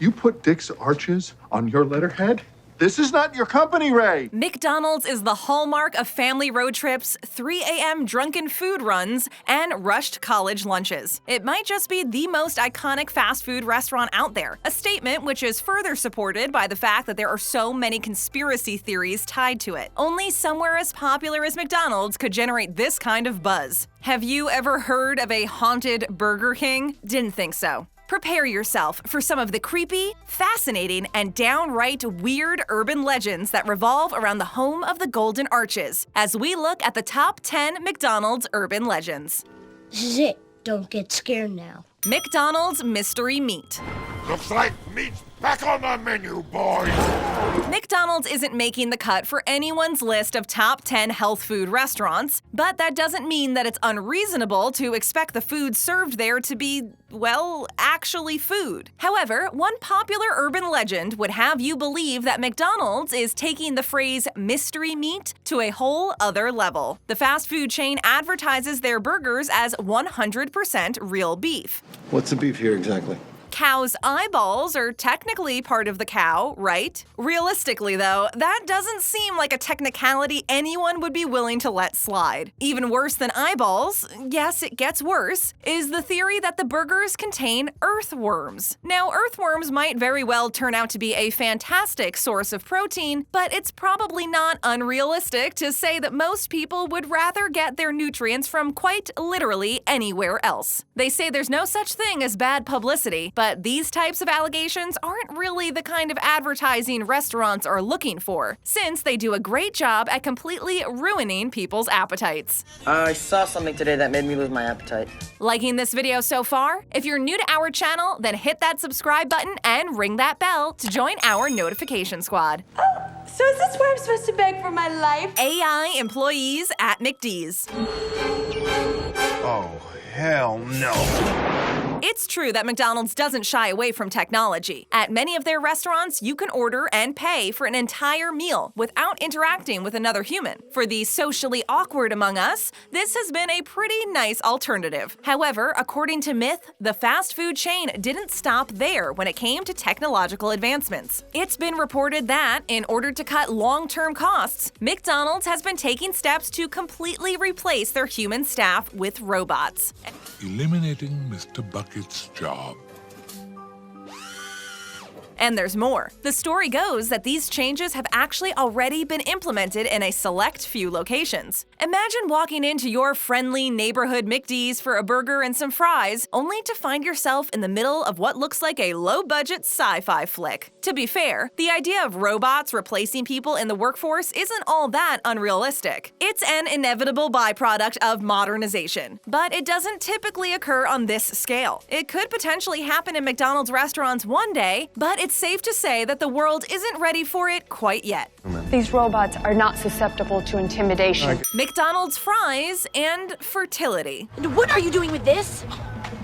You put Dick's Arches on your letterhead? This is not your company, Ray! McDonald's is the hallmark of family road trips, 3 a.m. drunken food runs, and rushed college lunches. It might just be the most iconic fast food restaurant out there, a statement which is further supported by the fact that there are so many conspiracy theories tied to it. Only somewhere as popular as McDonald's could generate this kind of buzz. Have you ever heard of a haunted Burger King? Didn't think so. Prepare yourself for some of the creepy, fascinating, and downright weird urban legends that revolve around the home of the Golden Arches as we look at the top 10 McDonald's urban legends. This is it. Don't get scared now. McDonald's Mystery Meat. Looks like meat's back on the menu, boys! McDonald's isn't making the cut for anyone's list of top 10 health food restaurants, but that doesn't mean that it's unreasonable to expect the food served there to be, well, actually food. However, one popular urban legend would have you believe that McDonald's is taking the phrase mystery meat to a whole other level. The fast food chain advertises their burgers as 100% real beef. What's the beef here exactly? Cow's eyeballs are technically part of the cow, right? Realistically, though, that doesn't seem like a technicality anyone would be willing to let slide. Even worse than eyeballs, yes, it gets worse, is the theory that the burgers contain earthworms. Now, earthworms might very well turn out to be a fantastic source of protein, but it's probably not unrealistic to say that most people would rather get their nutrients from quite literally anywhere else. They say there's no such thing as bad publicity, but these types of allegations aren't really the kind of advertising restaurants are looking for, since they do a great job at completely ruining people's appetites. I saw something today that made me lose my appetite. Liking this video so far? If you're new to our channel, then hit that subscribe button and ring that bell to join our notification squad. So is this where I'm supposed to beg for my life? AI employees at McD's. Oh, hell no. It's true that McDonald's doesn't shy away from technology. At many of their restaurants, you can order and pay for an entire meal without interacting with another human. For the socially awkward among us, this has been a pretty nice alternative. However, according to Myth, the fast food chain didn't stop there when it came to technological advancements. It's been reported that, in order to cut long-term costs, McDonald's has been taking steps to completely replace their human staff with robots. Eliminating Mr. Bucket's job. And there's more. The story goes that these changes have actually already been implemented in a select few locations. Imagine walking into your friendly neighborhood McD's for a burger and some fries, only to find yourself in the middle of what looks like a low-budget sci-fi flick. To be fair, the idea of robots replacing people in the workforce isn't all that unrealistic. It's an inevitable byproduct of modernization, but it doesn't typically occur on this scale. It could potentially happen in McDonald's restaurants one day, but it's safe to say that the world isn't ready for it quite yet. These robots are not susceptible to intimidation. McDonald's fries and fertility. And what are you doing with this?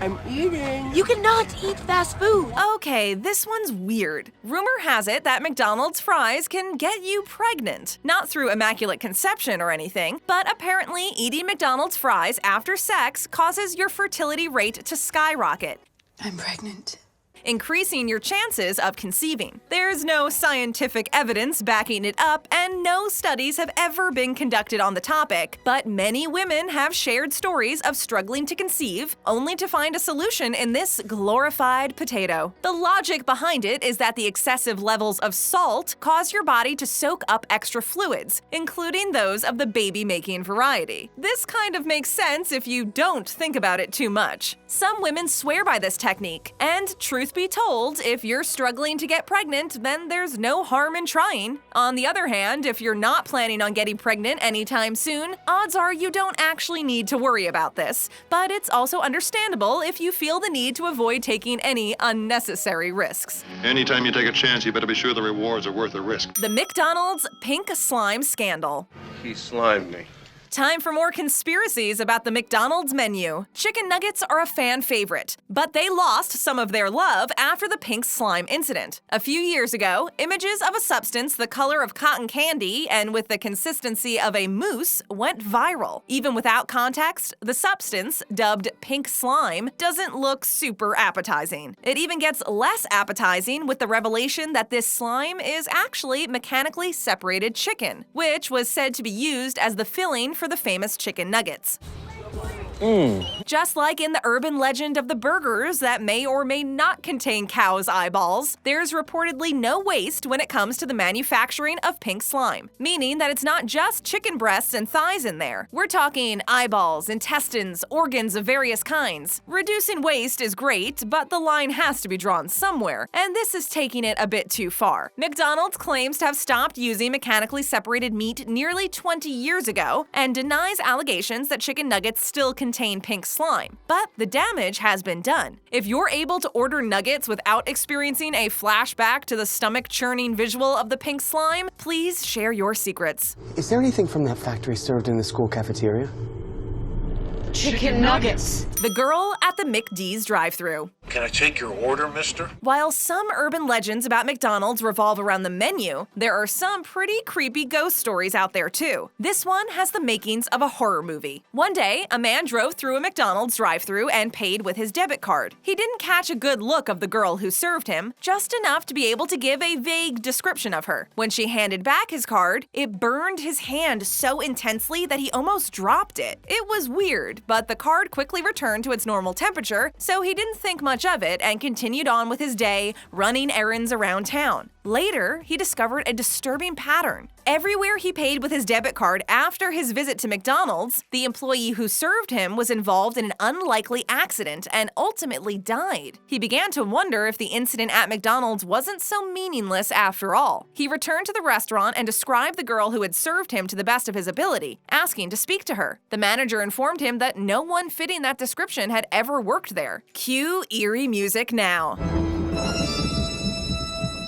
I'm eating. You cannot eat fast food. Okay, this one's weird. Rumor has it that McDonald's fries can get you pregnant. Not through immaculate conception or anything, but apparently eating McDonald's fries after sex causes your fertility rate to skyrocket, I'm pregnant. increasing your chances of conceiving. There's no scientific evidence backing it up, and no studies have ever been conducted on the topic, but many women have shared stories of struggling to conceive, only to find a solution in this glorified potato. The logic behind it is that the excessive levels of salt cause your body to soak up extra fluids, including those of the baby-making variety. This kind of makes sense if you don't think about it too much. Some women swear by this technique, and truth be told, if you're struggling to get pregnant, then there's no harm in trying. On the other hand, if you're not planning on getting pregnant anytime soon, odds are you don't actually need to worry about this. But it's also understandable if you feel the need to avoid taking any unnecessary risks. Anytime you take a chance, you better be sure the rewards are worth the risk. The McDonald's pink slime scandal. He slimed me. Time for more conspiracies about the McDonald's menu. Chicken nuggets are a fan favorite, but they lost some of their love after the pink slime incident. A few years ago, images of a substance the color of cotton candy and with the consistency of a mousse went viral. Even without context, the substance, dubbed pink slime, doesn't look super appetizing. It even gets less appetizing with the revelation that this slime is actually mechanically separated chicken, which was said to be used as the filling for the famous chicken nuggets. Just like in the urban legend of the burgers that may or may not contain cow's eyeballs, there's reportedly no waste when it comes to the manufacturing of pink slime, meaning that it's not just chicken breasts and thighs in there. We're talking eyeballs, intestines, organs of various kinds. Reducing waste is great, but the line has to be drawn somewhere, and this is taking it a bit too far. McDonald's claims to have stopped using mechanically separated meat nearly 20 years ago and denies allegations that chicken nuggets still contain pink slime, but the damage has been done. If you're able to order nuggets without experiencing a flashback to the stomach-churning visual of the pink slime, please share your secrets. Is there anything from that factory served in the school cafeteria? Chicken nuggets. The girl at the McD's drive-thru. Can I take your order, mister? While some urban legends about McDonald's revolve around the menu, there are some pretty creepy ghost stories out there too. This one has the makings of a horror movie. One day, a man drove through a McDonald's drive-thru and paid with his debit card. He didn't catch a good look of the girl who served him, just enough to be able to give a vague description of her. When she handed back his card, it burned his hand so intensely that he almost dropped it. It was weird, but the card quickly returned to its normal temperature, so he didn't think much of it and continued on with his day, running errands around town. Later, he discovered a disturbing pattern. Everywhere he paid with his debit card after his visit to McDonald's, the employee who served him was involved in an unlikely accident and ultimately died. He began to wonder if the incident at McDonald's wasn't so meaningless after all. He returned to the restaurant and described the girl who had served him to the best of his ability, asking to speak to her. The manager informed him that no one fitting that description had ever worked there. Cue eerie music now.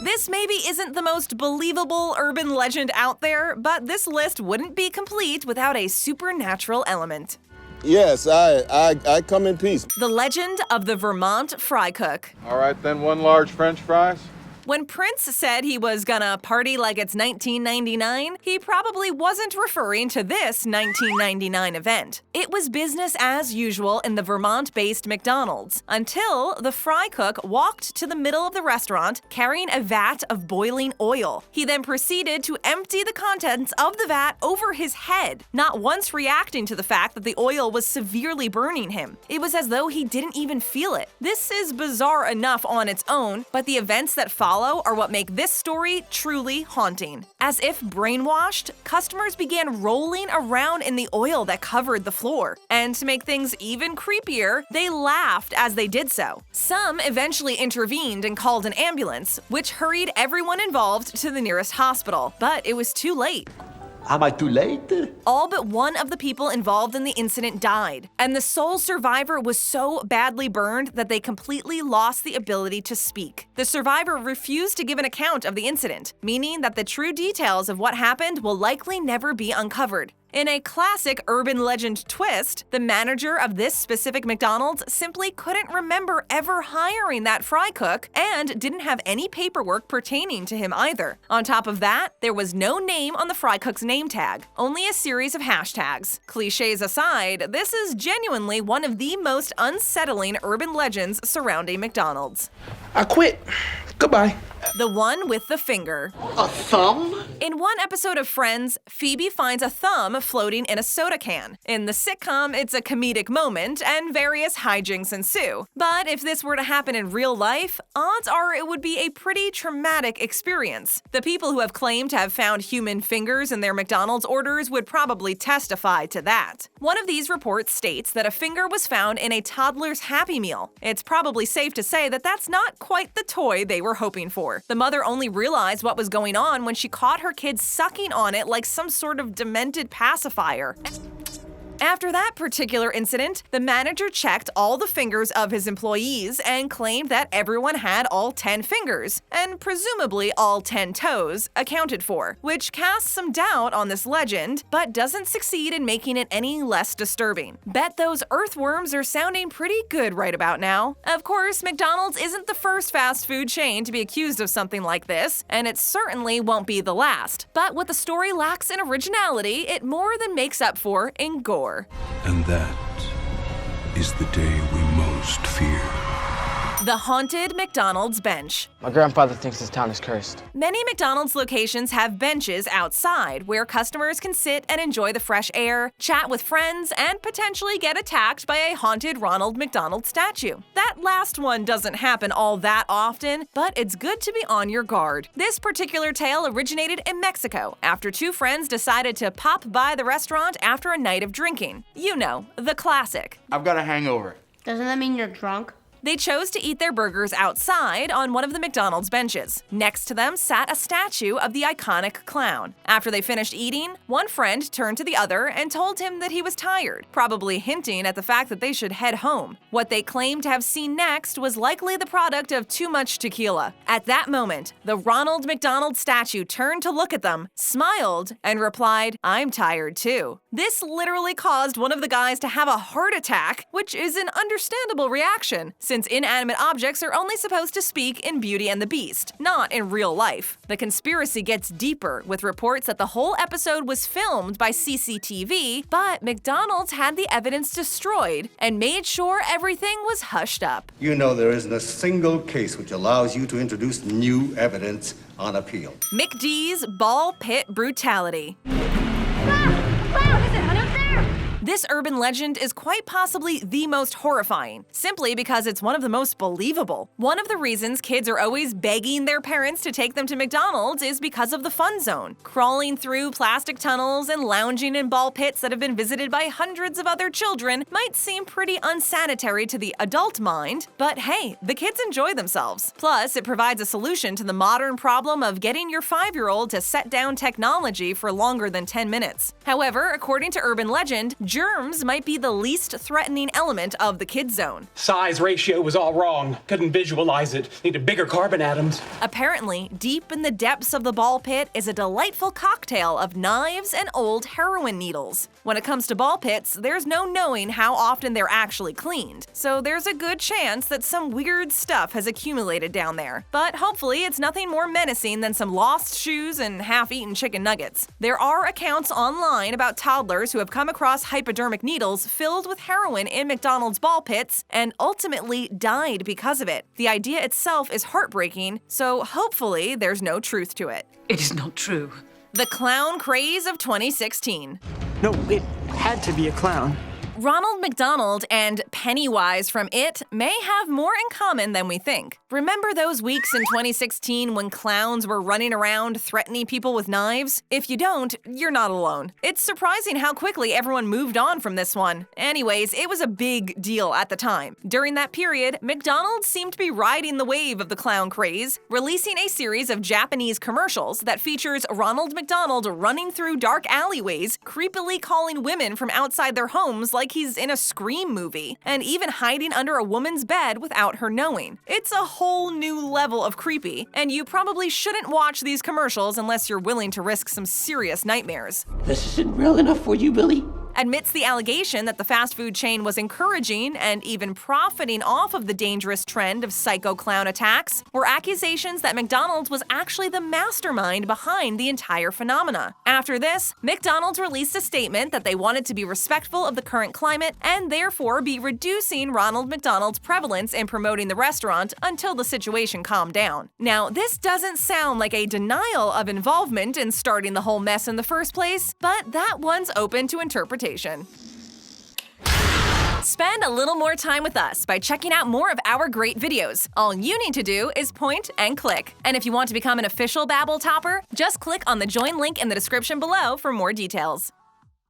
This maybe isn't the most believable urban legend out there, but this list wouldn't be complete without a supernatural element. Yes, I come in peace. The legend of the Vermont fry cook. All right, then, one large French fries. When Prince said he was gonna party like it's 1999, he probably wasn't referring to this 1999 event. It was business as usual in the Vermont-based McDonald's, until the fry cook walked to the middle of the restaurant carrying a vat of boiling oil. He then proceeded to empty the contents of the vat over his head, not once reacting to the fact that the oil was severely burning him. It was as though he didn't even feel it. This is bizarre enough on its own, but the events that follow are what make this story truly haunting. As if brainwashed, customers began rolling around in the oil that covered the floor. And to make things even creepier, they laughed as they did so. Some eventually intervened and called an ambulance, which hurried everyone involved to the nearest hospital. But it was too late. Am I too late? All but one of the people involved in the incident died, and the sole survivor was so badly burned that they completely lost the ability to speak. The survivor refused to give an account of the incident, meaning that the true details of what happened will likely never be uncovered. In a classic urban legend twist, the manager of this specific McDonald's simply couldn't remember ever hiring that fry cook and didn't have any paperwork pertaining to him either. On top of that, there was no name on the fry cook's name tag, only a series of hashtags. Clichés aside, this is genuinely one of the most unsettling urban legends surrounding McDonald's. I quit. Goodbye. The one with the finger. A thumb? In one episode of Friends, Phoebe finds a thumb floating in a soda can. In the sitcom, it's a comedic moment, and various hijinks ensue. But if this were to happen in real life, odds are it would be a pretty traumatic experience. The people who have claimed to have found human fingers in their McDonald's orders would probably testify to that. One of these reports states that a finger was found in a toddler's Happy Meal. It's probably safe to say that that's not quite the toy they were hoping for. The mother only realized what was going on when she caught her kid sucking on it like some sort of demented pacifier. After that particular incident, the manager checked all the fingers of his employees and claimed that everyone had all 10 fingers, and presumably all 10 toes, accounted for, which casts some doubt on this legend, but doesn't succeed in making it any less disturbing. Bet those earthworms are sounding pretty good right about now. Of course, McDonald's isn't the first fast food chain to be accused of something like this, and it certainly won't be the last. But what the story lacks in originality, it more than makes up for in gore. And that is the day we most fear. The haunted McDonald's bench. My grandfather thinks this town is cursed. Many McDonald's locations have benches outside where customers can sit and enjoy the fresh air, chat with friends, and potentially get attacked by a haunted Ronald McDonald statue. That last one doesn't happen all that often, but it's good to be on your guard. This particular tale originated in Mexico after two friends decided to pop by the restaurant after a night of drinking. You know, the classic. I've got a hangover. Doesn't that mean you're drunk? They chose to eat their burgers outside on one of the McDonald's benches. Next to them sat a statue of the iconic clown. After they finished eating, one friend turned to the other and told him that he was tired, probably hinting at the fact that they should head home. What they claimed to have seen next was likely the product of too much tequila. At that moment, the Ronald McDonald statue turned to look at them, smiled, and replied, "I'm tired too." This literally caused one of the guys to have a heart attack, which is an understandable reaction, since inanimate objects are only supposed to speak in Beauty and the Beast, not in real life. The conspiracy gets deeper, with reports that the whole episode was filmed by CCTV, but McDonald's had the evidence destroyed and made sure everything was hushed up. You know there isn't a single case which allows you to introduce new evidence on appeal. McD's Ball Pit Brutality. This urban legend is quite possibly the most horrifying, simply because it's one of the most believable. One of the reasons kids are always begging their parents to take them to McDonald's is because of the fun zone. Crawling through plastic tunnels and lounging in ball pits that have been visited by hundreds of other children might seem pretty unsanitary to the adult mind, but hey, the kids enjoy themselves. Plus, it provides a solution to the modern problem of getting your 5-year-old to set down technology for longer than 10 minutes. However, according to urban legend, germs might be the least threatening element of the kid zone. Size ratio was all wrong. Couldn't visualize it. Needed bigger carbon atoms. Apparently, deep in the depths of the ball pit is a delightful cocktail of knives and old heroin needles. When it comes to ball pits, there's no knowing how often they're actually cleaned, so there's a good chance that some weird stuff has accumulated down there. But hopefully it's nothing more menacing than some lost shoes and half-eaten chicken nuggets. There are accounts online about toddlers who have come across hypodermic needles filled with heroin in McDonald's ball pits and ultimately died because of it. The idea itself is heartbreaking, so hopefully there's no truth to it. It is not true. The Clown Craze of 2016. No, it had to be a clown. Ronald McDonald and Pennywise from It may have more in common than we think. Remember those weeks in 2016 when clowns were running around threatening people with knives? If you don't, you're not alone. It's surprising how quickly everyone moved on from this one. Anyways, it was a big deal at the time. During that period, McDonald's seemed to be riding the wave of the clown craze, releasing a series of Japanese commercials that features Ronald McDonald running through dark alleyways, creepily calling women from outside their homes like he's in a Scream movie, and even hiding under a woman's bed without her knowing. It's a whole new level of creepy, and you probably shouldn't watch these commercials unless you're willing to risk some serious nightmares. This isn't real enough for you, Billy. Amidst the allegation that the fast food chain was encouraging and even profiting off of the dangerous trend of psycho clown attacks, were accusations that McDonald's was actually the mastermind behind the entire phenomena. After this, McDonald's released a statement that they wanted to be respectful of the current climate and therefore be reducing Ronald McDonald's prevalence in promoting the restaurant until the situation calmed down. Now, this doesn't sound like a denial of involvement in starting the whole mess in the first place, but that one's open to interpretation. Spend a little more time with us by checking out more of our great videos. All you need to do is point and click. And if you want to become an official Babbel Topper, just click on the join link in the description below for more details.